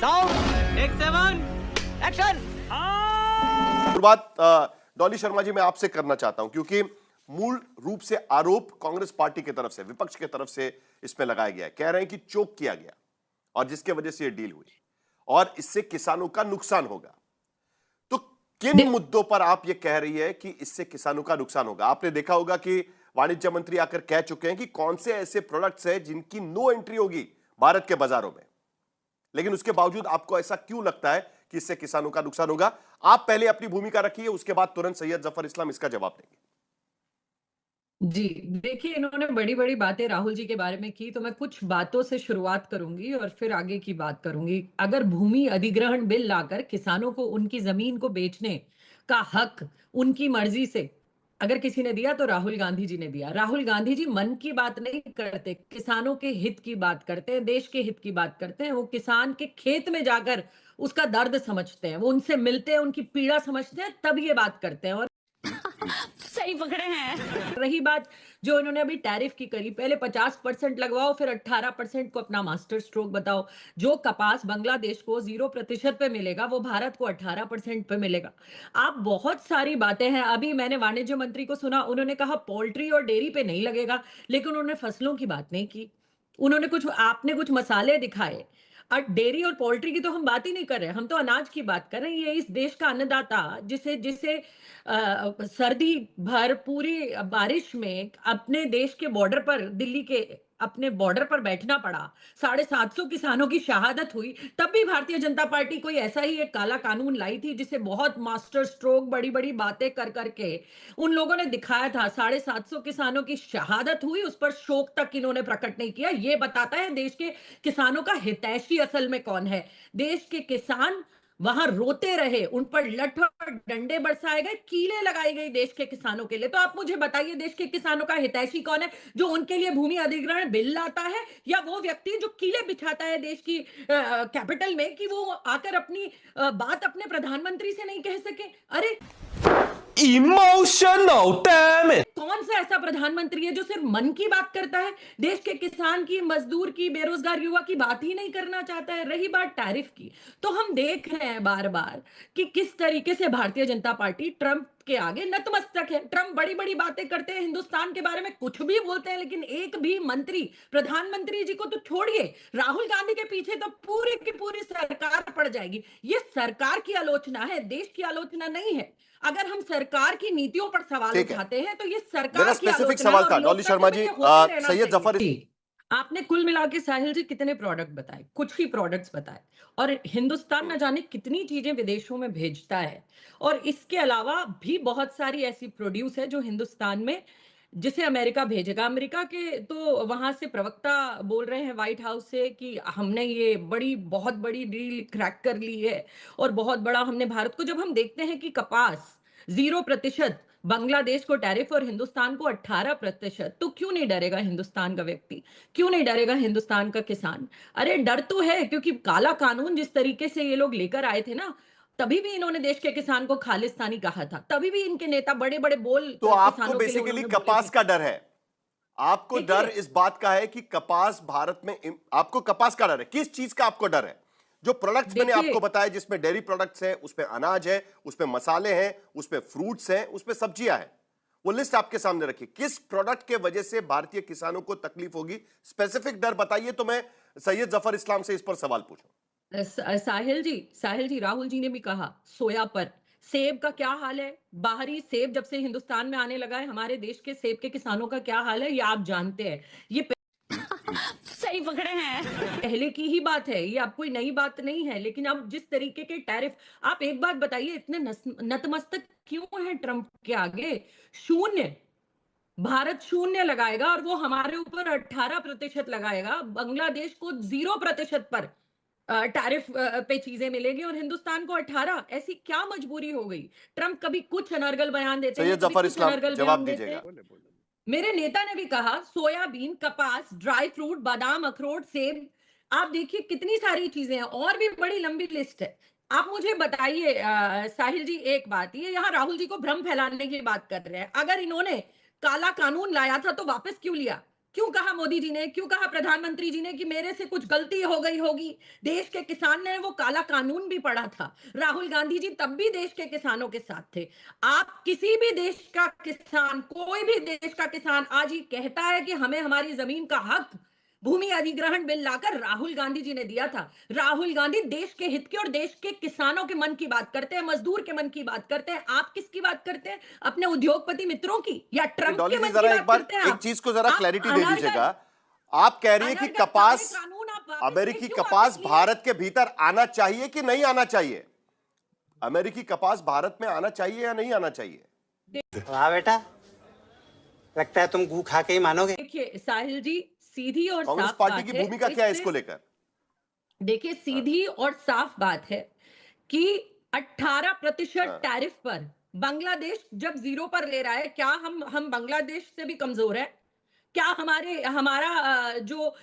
Sound take 7 action. शुरुआत डॉली शर्मा जी मैं आपसे करना चाहता हूं क्योंकि मूल रूप से आरोप कांग्रेस पार्टी की तरफ से, विपक्ष की तरफ से इसमें लगाया गया है। कह रहे हैं कि चोक किया गया और जिसके वजह से यह डील हुई और इससे किसानों का नुकसान होगा। तो किन मुद्दों पर आप यह कह रही है कि इससे किसानों का नुकसान होगा? आपने देखा होगा कि वाणिज्य मंत्री आकर कह चुके हैं कि कौन से ऐसे प्रोडक्ट्स हैं जिनकी नो एंट्री होगी भारत के बाजारों में, लेकिन उसके बावजूद आपको ऐसा क्यों लगता है कि इससे किसानों का नुकसान होगा? आप पहले अपनी भूमिका रखिए, उसके बाद तुरंत सैयद जफर इस्लाम इसका जवाब देंगे। जी, देखिए इन्होंने बड़ी-बड़ी बातें राहुल जी के बारे में की, तो मैं कुछ बातों से शुरुआत करूँगी और फिर आगे की बात करूँगी। अगर भूमि अधिग्रहण बिल लाकर किसानों को उनकी ज़मीन को बेचने का हक उनकी मर्ज़ी से अगर किसी ने दिया तो राहुल गांधी जी ने दिया। राहुल गांधी जी मन की बात नहीं करते, किसानों के हित की बात करते हैं, देश के हित की बात करते हैं। वो किसान के खेत में जाकर उसका दर्द समझते हैं, वो उनसे मिलते हैं, उनकी पीड़ा समझते हैं, तब ये बात करते हैं। और सही पकड़े हैं। रही बात जो इन्होंने अभी टैरिफ की करी, पहले 50% लगवाओ फिर 18% को अपना मास्टर स्ट्रोक बताओ। जो कपास बांग्लादेश को 0% पे मिलेगा वो भारत को 18% पे मिलेगा। आप बहुत सारी बातें हैं। अभी मैंने वाणिज्य मंत्री को सुना, उन्होंने कहा पोल्ट्री और डेयरी पे नहीं लगेगा, लेकिन उन्होंने फसलों की बात नहीं की। उन्होंने आपने कुछ मसाले दिखाए। डेयरी और पोल्ट्री की तो हम बात ही नहीं कर रहे हैं, हम तो अनाज की बात कर रहे हैं। ये इस देश का अन्नदाता जिसे जिसे सर्दी भर पूरी बारिश में अपने देश के बॉर्डर पर, दिल्ली के अपने बॉर्डर पर बैठना पड़ा, 750 किसानों की शहादत हुई, तब भी भारतीय जनता पार्टी कोई ऐसा ही एक काला कानून लाई थी जिसे बहुत मास्टर स्ट्रोक बड़ी बड़ी बातें कर करके उन लोगों ने दिखाया था। 750 किसानों की शहादत हुई, उस पर शोक तक इन्होंने प्रकट नहीं किया। ये बताता है देश के किसानों का हितैषी असल में कौन है। देश के किसान वहां रोते रहे, उन पर लठ और डंडे बरसाए गए, कीलें लगाई गई देश के किसानों के लिए। तो आप मुझे बताइए देश के किसानों का हितैषी कौन है, जो उनके लिए भूमि अधिग्रहण बिल लाता है, या वो व्यक्ति जो कीले बिछाता है देश की कैपिटल में कि वो आकर अपनी बात अपने प्रधानमंत्री से नहीं कह सके? अरे इमोशनल डैम इट। कौन सा ऐसा प्रधानमंत्री है जो सिर्फ मन की बात करता है, देश के किसान की, मजदूर की, बेरोजगार युवा की बात ही नहीं करना चाहता है? रही बात टैरिफ की, तो हम देख रहे हैं बार बार कि किस तरीके से भारतीय जनता पार्टी ट्रंप के आगे नतमस्तक है। ट्रंप बड़ी बड़ी बातें करते हैं, हिंदुस्तान के बारे में कुछ भी बोलते हैं, लेकिन एक भी मंत्री, प्रधानमंत्री जी को तो छोड़िए, राहुल गांधी के पीछे तो पूरी की पूरी सरकार पड़ जाएगी। ये सरकार की आलोचना है, देश की आलोचना नहीं है। अगर हम सरकार की नीतियों पर सवाल ठीक है। उठाते हैं तो ये मेरा सरकार की स्पेसिफिक आलोचना सवाल है था और डॉली शर्मा लोकतंत्र जी, में ये होते रहना सैयद चाहिए। जफर जी। आपने कुल मिला के साहिल जी कितने प्रोडक्ट बताए, कुछ ही प्रोडक्ट्स बताए, और हिंदुस्तान न जाने कितनी चीजें विदेशों में भेजता है। और इसके अलावा भी बहुत सारी ऐसी प्रोड्यूस है जो हिंदुस्तान में, जिसे अमेरिका भेजेगा। अमेरिका के तो वहां से प्रवक्ता बोल रहे हैं व्हाइट हाउस से कि हमने ये बहुत बड़ी डील क्रैक कर ली है और बहुत बड़ा हमने भारत को, जब हम देखते हैं कि कपास 0% बांग्लादेश को टैरिफ और हिंदुस्तान को 18%, तो क्यों नहीं डरेगा हिंदुस्तान का व्यक्ति, क्यों नहीं डरेगा हिंदुस्तान का किसान? अरे डर तो है, क्योंकि काला कानून जिस तरीके से ये लोग लेकर आए थे ना, तभी भी इन्होंने देश के किसान को खालिस्तानी कहा था, तभी भी इनके नेता बड़े बड़े बोल तो आपको किसानों के लिए बेसिकली उन्होंने बोले कपास थे। का डर है। आपको देखिए, डर इस बात का है कि कपास भारत में, आपको कपास का डर है। किस चीज का आपको डर है? जो प्रोडक्ट्स मैंने देखिए आपको बताया, जिसमें डेयरी प्रोडक्ट्स है, उसमें अनाज है, उसमें मसाले हैं, उसमें फ्रूट्स हैं, उसमें सब्जियां हैं, वो लिस्ट आपके सामने रखी। किस प्रोडक्ट के वजह से भारतीय किसानों को तकलीफ होगी? स्पेसिफिक डर बताइए तो मैं सैयद जफर इस्लाम से इस पर सवाल पूछूं। साहिल जी, राहुल जी ने भी कहा सोया पर। सेब का क्या हाल है? बाहरी सेब जब से हिंदुस्तान में आने लगा है, हमारे देश के सेब के किसानों का क्या हाल है, ये आप जानते हैं। ये सही पकड़े हैं। पहले की ही बात है, ये अब कोई नई बात नहीं है। लेकिन अब जिस तरीके के टैरिफ, आप एक बात बताइए, इतने नतमस्तक क्यों है ट्रंप के आगे? शून्य, भारत शून्य लगाएगा और वो हमारे ऊपर 18% लगाएगा। बांग्लादेश को 0% पर टैरिफ पे चीजें मिलेगी और हिंदुस्तान को 18। ऐसी क्या मजबूरी हो गई? ट्रंप कभी कुछ अनर्गल बयान देते हैं, सैयद कभी जफर कुछ इस्लाम अनर्गल जवाब बयान देते दीजिएगा। हैं। मेरे नेता ने भी कहा सोयाबीन, कपास, ड्राई फ्रूट, बादाम, अखरोट, सेब, आप देखिए कितनी सारी चीजें हैं, और भी बड़ी लंबी लिस्ट है। आप मुझे बताइए साहिल जी एक बात, ये यहाँ राहुल जी को भ्रम फैलाने की बात कर रहे हैं। अगर इन्होंने काला कानून लाया था तो वापस क्यों लिया? क्यों कहा मोदी जी ने, क्यों कहा प्रधानमंत्री जी ने कि मेरे से कुछ गलती हो गई होगी? देश के किसान ने वो काला कानून भी पढ़ा था। राहुल गांधी जी तब भी देश के किसानों के साथ थे। आप किसी भी देश का किसान, कोई भी देश का किसान आज ही कहता है कि हमें हमारी जमीन का हक, भूमि अधिग्रहण बिल लाकर राहुल गांधी जी ने दिया था। राहुल गांधी देश के हित की और देश के किसानों के मन की बात करते हैं, मजदूर के मन की बात करते हैं। आप किसकी बात करते हैं? अपने उद्योगपति मित्रों की या ट्रंप डॉली के जी मन जरा की एक बात बार करते हैं? एक आप चीज को जरा आप क्लैरिटी दे अनर्गल दीजिएगा। आप कह रही है कि अनर्गल कपास, काले कानून आप वापस अमेरिकी क्यों कपास वापस लिए? भारत के भीतर आना चाहिए कि नहीं आना चाहिए? अमेरिकी कपास भारत में आना चाहिए या नहीं आना चाहिए? वाह बेटा, लगता है तुम गू खा के ही मानोगे। देखिए साहिल जी, सीधी और कांग्रेस साफ पार्टी बात की है भूमिका क्या है इससे। इसको लेकर? देखिए सीधी और साफ बात है कि 18% हाँ। टैरिफ पर बांग्लादेश जब 0 पर ले रहा है, क्या हम बांग्लादेश से भी कमजोर है? क्या हमारा जो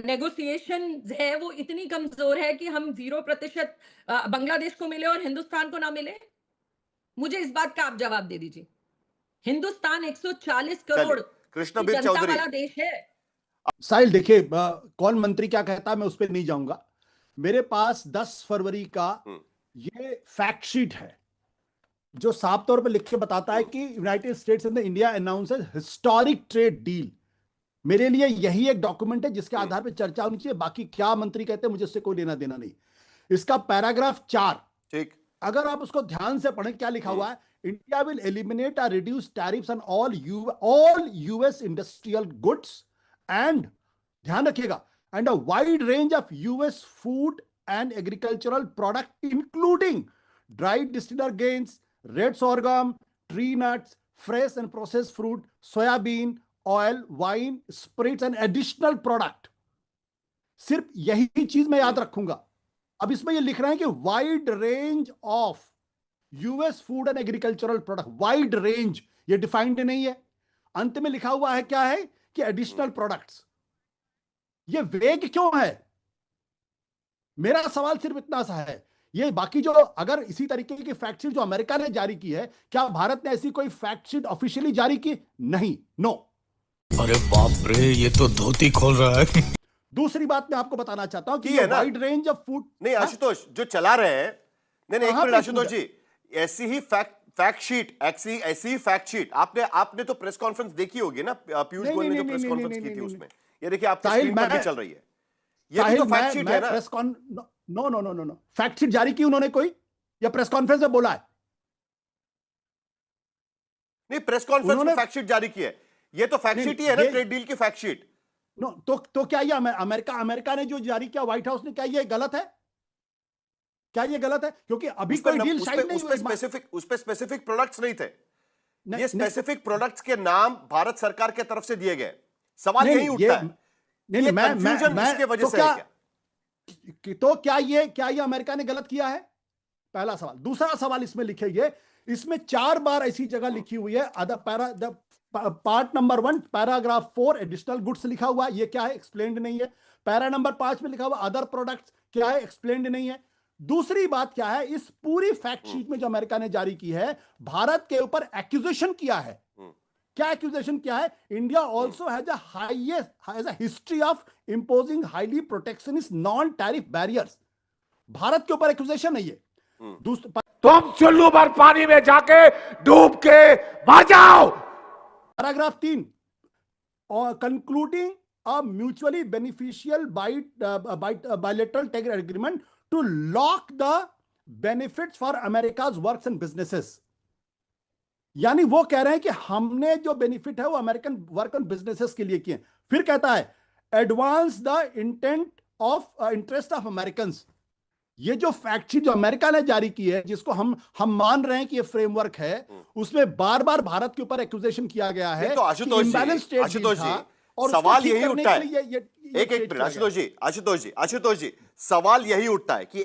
नेगोशिएशन है वो इतनी कमजोर है कि हम 0% बांग्लादेश को मिले और हिंदुस्तान को ना मिले? मुझे इस बात का आप जवाब दे दीजिए। हिंदुस्तान 140 करोड़ चलिए, की कृष्णबीर जनता चौधरी। वाला देश है। साहिल देखिए, कौन मंत्री क्या कहता है मैं उस पर नहीं जाऊंगा। मेरे पास 10 फरवरी का ये फैक्ट शीट है जो साफ तौर पर लिख के बताता है कि United states and India announces historic trade deal. मेरे लिए यही एक डॉक्यूमेंट है जिसके आधार पर चर्चा होनी चाहिए। बाकी क्या मंत्री कहते हैं मुझे उससे कोई लेना देना नहीं। इसका पैराग्राफ 4, ठीक, अगर आप उसको ध्यान से पढ़ें, क्या लिखा हुआ है? इंडिया विल एलिमिनेट और reduce tariffs on all US industrial goods and, ध्यान रखिएगा, and a wide range of US food and agricultural product including dried distiller grains, red sorghum, tree nuts, fresh and processed fruit, soybean oil, wine, spirits and additional product. सिर्फ यही चीज मैं याद रखूंगा। अब इसमें ये लिख रहे हैं कि wide range of US food and agricultural product, wide range, ये डिफाइंड नहीं है। अंत में लिखा हुआ है क्या है कि एडिशनल प्रोडक्ट्स। ये वेग क्यों है? मेरा सवाल सिर्फ इतना सा है। ये बाकी जो, अगर इसी तरीके की फैक्ट शीट जो अमेरिका ने जारी की है, क्या भारत ने ऐसी कोई फैक्ट शीट ऑफिशियली जारी की? नहीं, नो। अरे बाप रे, ये तो धोती खोल रहा है। दूसरी बात मैं आपको बताना चाहता हूं कि है ना? Wide range of food. नहीं आशुतोष जो चला रहे हैं, नहीं एक कहां मिनट पे आशुतोष जी, ऐसी ही फैक्ट शीट, ऐसी ही फैक्ट शीट आपने तो प्रेस कॉन्फ्रेंस देखी होगी ना, पीयूष गोयल ने जो प्रेस कॉन्फ्रेंस की थी उसमें, ये देखिए आपकी स्क्रीन पर भी चल रही है, ये भी तो फैक्ट शीट है ना? Press con no no no no no fact sheet जारी की उन्होंने कोई, या प्रेस कॉन्फ्रेंस में बोला है? नहीं, प्रेस कॉन्फ्रेंस में फैक्ट शीट जारी की है। ये तो फैक्ट शीट ही है ना, ट्रेड डील की फैक्ट शीट। नो, तो क्या ये अमेरिका ने जो जारी किया व्हाइट हाउस ने, क्या ये गलत है? क्या ये गलत है? क्योंकि अभी कोई डील साइन नहीं हुई। उस पे स्पेसिफिक प्रोडक्ट्स नहीं थे। नहीं, ये स्पेसिफिक प्रोडक्ट्स के नाम भारत सरकार के तरफ से दिए गए। सवाल यही उठता है, नहीं, मैं इसके वजह से है क्या? तो क्या ये अमेरिका ने गलत किया है? पहला सवाल। दूसरा सवाल इसमें लिखेंगे, इसमें 4 बार ऐसी जगह लिखी हुई है, part number 1 paragraph 4 additional goods लिखा हुआ है, ये क्या है? एक्सप्लेन्ड नहीं है। पैरा नंबर 5 में लिखा हुआ अदर प्रोडक्ट्स, क्या है? एक्सप्लेन्ड नहीं है। दूसरी बात क्या है, इस पूरी फैक्ट शीट में जो अमेरिका ने जारी की है, भारत के ऊपर एक्यूजेशन किया है। क्या एक्यूजेशन किया है? India also has a history of imposing highly protectionist non tariff barriers. Bharat के ऊपर एक्यूजेशन नहीं है। तुम चुल्लू भर पानी में जाके डूब के मर जाओ। Paragraph 3, concluding a mutually beneficial bilateral trade agreement to lock the benefits for America's works and businesses. यानी वो कह रहे हैं कि हमने जो बेनिफिट है वो अमेरिकन वर्क एंड बिजनेसेस के लिए किए। फिर कहता है advance the interest of American. ये जो फैक्ट शीट जो अमेरिका ने जारी की है, जिसको हम मान रहे हैं कि ये फ्रेमवर्क है, उसमें बार बार भारत के ऊपर एक्यूजेशन किया गया है। तो आशुतोष जी, सवाल यही उठता है, एक मिनट आशुतोष जी, सवाल यही उठता है कि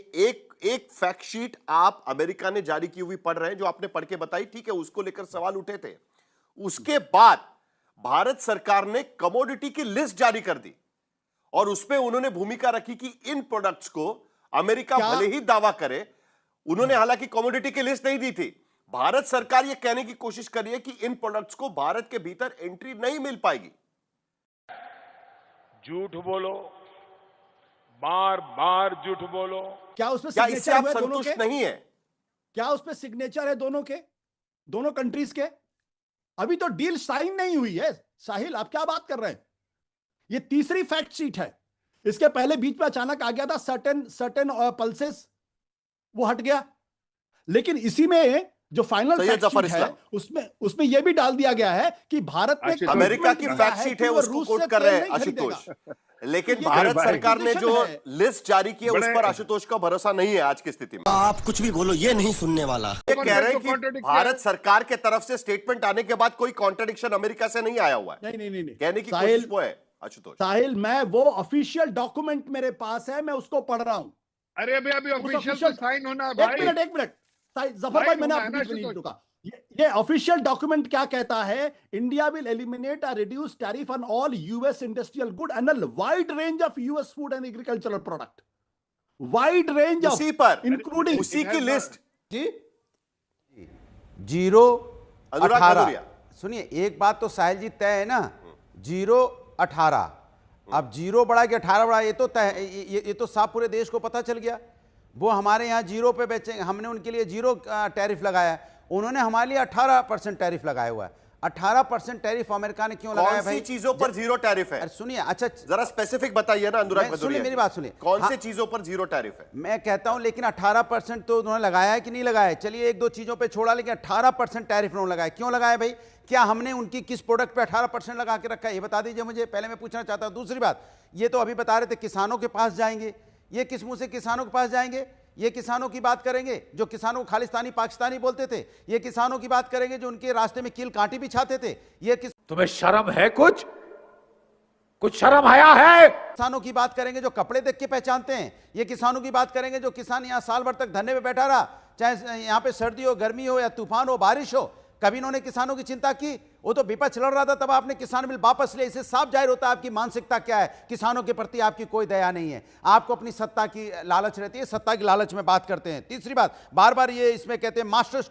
एक फैक्ट शीट आप अमेरिका ने जारी की हुई पढ़ रहे हैं, जो आपने पढ़ के बताई, ठीक है, उसको लेकर सवाल उठे थे। उसके बाद भारत सरकार ने कमोडिटी की लिस्ट जारी कर दी और उसमें उन्होंने भूमिका रखी कि इन प्रोडक्ट्स को अमेरिका भले ही दावा करे, उन्होंने हालांकि कमोडिटी की लिस्ट नहीं दी थी। भारत सरकार यह कहने की कोशिश कर रही है कि इन प्रोडक्ट्स को भारत के भीतर एंट्री नहीं मिल पाएगी। झूठ बोलो, बार बार झूठ बोलो। क्या उसमें क्या इससे सिग्नेचर आप हुए दोनों संतुष्ट के? नहीं है? क्या उसमें सिग्नेचर है दोनों के, दोनों कंट्रीज के? अभी तो डील साइन नहीं हुई है साहिल, आप क्या बात कर रहे हैं? ये तीसरी फैक्ट शीट है। इसके पहले बीच में अचानक आ गया था सर्टेन पल्सेस, वो हट गया। लेकिन इसी में जो final Syed fact Zafar sheet है इस्लाम। उसमें यह भी डाल दिया गया है कि भारत में आशुतोष, अमेरिका की commitment फैक्ट किया शीट है, कि वो उसको रूस कोट से कर रहे तेल हैं नहीं आशुतोष। खरीदेगा। लेकिन ये भारत भाई, सरकार ने जो position है। लिस्ट जारी की है उस बड़े- पर आशुतोष का भरोसा नहीं है आज की स्थिति में। आप कुछ भी बोलो, ये नहीं सुनने वाला। ये कह रहे हैं कि Contradict भारत सरकार के तरफ से स्टेटमेंट आने के बाद कोई कॉन्ट्रडिक्शन अमेरिका से नहीं आया हुआ है। नहीं कहने की साहिल, कोशिश वो है आशुतोष। साहिल, मैं वो ऑफिशियल डॉक्यूमेंट मेरे पास है, मैं उसको पढ़ रहा हूं। अरे अभी उस ऑफिशियल official- साइन होना है एक भाई। मिनट जफर भाई, Right मैंने होना है आपको ना, बीच में नहीं आशुतोष। रुका। ये ऑफिशियल डॉक्यूमेंट क्या कहता है? India will eliminate a reduce tariff on all US industrial good and a wide range of US food and agricultural product. Wide range of, उसी पर इंक्लूडिंग उसी की लिस्ट जी 0-18। भदौरिया। सुनिए, एक बात तो साहिल जी तय है ना, 0-18। अब 0 बढ़ा कि 18 बढ़ा, ये तो तय है, ये तो साफ पूरे देश को पता चल गया। वो हमारे यहाँ 0 पे बेचेंगे, हमने उनके लिए 0 टैरिफ लगाया है, उन्होंने हमारे लिए 18% टैरिफ लगाया हुआ है। 18% टैरिफ अमेरिका ने क्यों लगाया कौन सी भाई? चीजों पर जीरो टैरिफ है? अरे सुनिए, अच्छा जरा स्पेसिफिक बताइए ना अनुराग सुनिए, भदौरिया। मेरी बात सुनिए। कौन हाँ, से चीजों पर जीरो टैरिफ है? मैं कहता हूं, लेकिन 18% तो उन्होंने लगाया है कि नहीं लगाया है? चलिए एक दो चीजों पे छोड़ा, लेकिन 18% टैरिफ उन्होंने लगाया। क्यों लगाया भाई? क्या हमने उनकी किस प्रोडक्ट पे 18% लगा के रखा है, ये बता दीजिए मुझे। पहले मैं पूछना चाहता हूं। दूसरी बात, ये तो अभी बता रहे थे किसानों के पास जाएंगे, ये किस मुंह से किसानों के पास जाएंगे? ये किसानों की बात करेंगे जो किसानों को खालिस्तानी पाकिस्तानी बोलते थे, ये किसानों की बात करेंगे जो उनके रास्ते में कील कांटी बिछाते थे, ये तुम्हें शर्म है? कुछ शर्म आया है? किसानों की बात करेंगे जो कपड़े देख के पहचानते हैं, ये किसानों की बात करेंगे जो किसान यहां साल भर तक धरने पे बैठा रहा, चाहे यहां पे सर्दी हो, गर्मी हो, या तूफान हो, बारिश हो, कभी इन्होंने किसानों की चिंता की? वो तो विपक्ष लड़ रहा था, तब आपने किसान बिल वापस लिया। इससे साफ जाहिर होता है आपकी मानसिकता क्या है। किसानों के प्रति आपकी कोई दया नहीं है, आपको अपनी सत्ता की लालच रहती है, सत्ता की लालच में बात करते हैं। तीसरी बात, बार बार ये इसमें कहते हैं मास्टर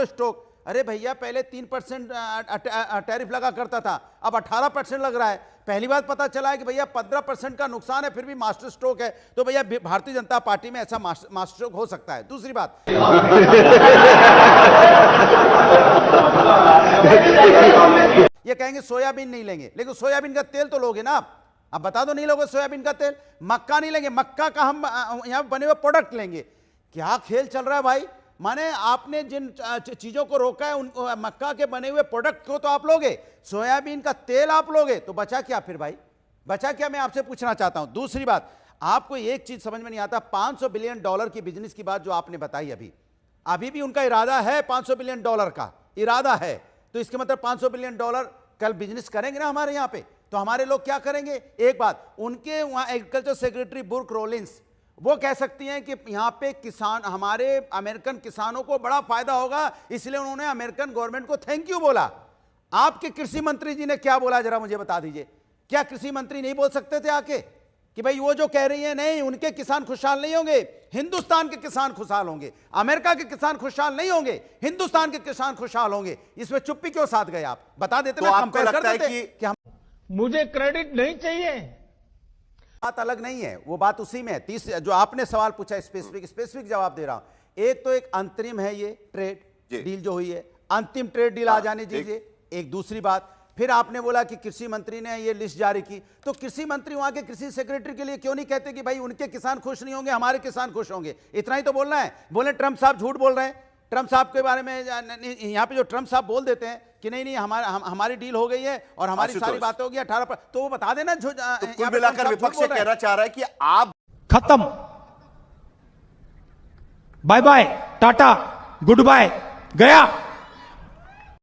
स्ट्रोक। अरे भैया, पहले 3% टैरिफ लगा करता था, अब 18% लग रहा है। पहली बात पता चला है कि भैया 15% का नुकसान है, फिर भी मास्टर स्ट्रोक है। तो भैया भारतीय जनता पार्टी में ऐसा मास्टर स्ट्रोक हो सकता है। दूसरी बात, ये कहेंगे सोयाबीन नहीं लेंगे, लेकिन सोयाबीन का तेल तो लोगे ना आप। अब बता दो, नहीं लोगे सोयाबीन का तेल। मक्का नहीं लेंगे, मक्का का हम यहां बने हुए प्रोडक्ट लेंगे। क्या खेल चल रहा है भाई? माने आपने जिन चीजों को रोका है, उन मक्का के बने हुए प्रोडक्ट को तो आप लोगे, सोयाबीन का तेल आप लोगे, तो बचा क्या फिर भाई? बचा क्या? मैं आपसे पूछना चाहता हूं। दूसरी बात, आपको एक चीज समझ में नहीं आता, $500 बिलियन की बिजनेस की बात जो आपने बताई, अभी भी उनका इरादा है $500 बिलियन का इरादा है। तो इसके मतलब $500 बिलियन कल बिजनेस करेंगे ना हमारे यहां पे, तो हमारे लोग क्या करेंगे? एक बात, उनके वहां एग्रीकल्चर सेक्रेटरी बुर्क रोलिंस वो कह सकती हैं कि यहां पे किसान, हमारे अमेरिकन किसानों को बड़ा फायदा होगा, इसलिए उन्होंने अमेरिकन गवर्नमेंट को थैंक यू बोला। आपके कृषि मंत्री जी ने क्या बोला, जरा मुझे बता दीजिए। क्या कृषि मंत्री नहीं बोल सकते थे आके कि भाई वो जो कह रही है, नहीं, उनके किसान खुशहाल नहीं होंगे, हिंदुस्तान के किसान खुशहाल होंगे, अमेरिका के किसान खुशहाल नहीं होंगे, हिंदुस्तान के किसान खुशहाल होंगे। इसमें चुप्पी क्यों साध गए आप? बता देते तो ना, आपको कंपेयर लगता कर है देते कि हम, मुझे क्रेडिट नहीं चाहिए। बात अलग नहीं है, वो बात उसी में है। जो आपने सवाल पूछा, स्पेसिफिक जवाब दे रहा हूं। एक तो एक अंतरिम है, ये ट्रेड डील जो हुई है, अंतिम ट्रेड डील आ जाने दीजिए। एक दूसरी बात, फिर आपने बोला कि कृषि मंत्री ने ये लिस्ट जारी की, तो कृषि मंत्री वहां के कृषि सेक्रेटरी के लिए क्यों नहीं कहते कि भाई उनके किसान खुश नहीं होंगे, हमारे किसान खुश होंगे? इतना ही तो बोलना है। बोले ट्रंप साहब झूठ बोल रहे हैं, ट्रंप साहब के बारे में यहां पे जो ट्रंप साहब बोल देते हैं कि नहीं हमारी डील हो गई है और हमारी सारी बातें हो गई 18%, तो वो बता देना। तो कुल मिलाकर विपक्ष से कहना चाह रहा है कि आप खत्म, bye bye, tata, goodbye, गया।